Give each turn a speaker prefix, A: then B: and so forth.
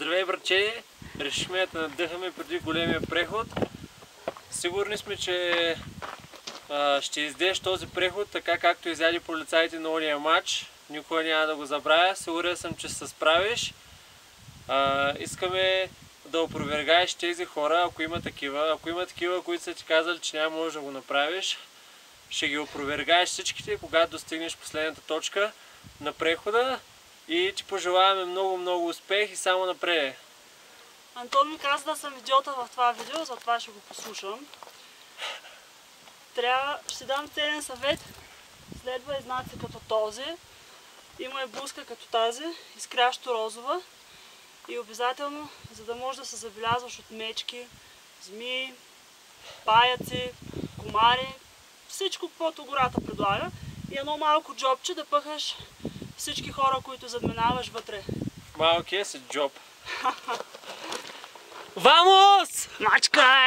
A: Здравей, братче! Решихме да те надъхаме преди големия преход. Сигурни сме, че ще издеш този преход, така както изяде полицаите на ония матч. Никога няма да го забравя. Сигурен съм, че се справиш. Искаме да опровергаеш тези хора, ако има такива. Ако има такива, които са ти казали, че няма можеш да го направиш, ще ги опровергаеш всичките, когато достигнеш последната точка на прехода. И ти пожелаваме много успех и само напред.
B: Антон ми каза да съм идиота в това видео, затова ще го послушам. Ще дам целен съвет. Следва знаци като този. Има и блузка като тази, изкрящо розова. И обязателно, за да можеш да се забелязваш от мечки, змии, паяци, комари, всичко, каквото гората предлага. И едно малко джобче да пъхаш всички хора, които задминаваш вътре.
A: Малкият си джоб. Вамос!
B: Мачка!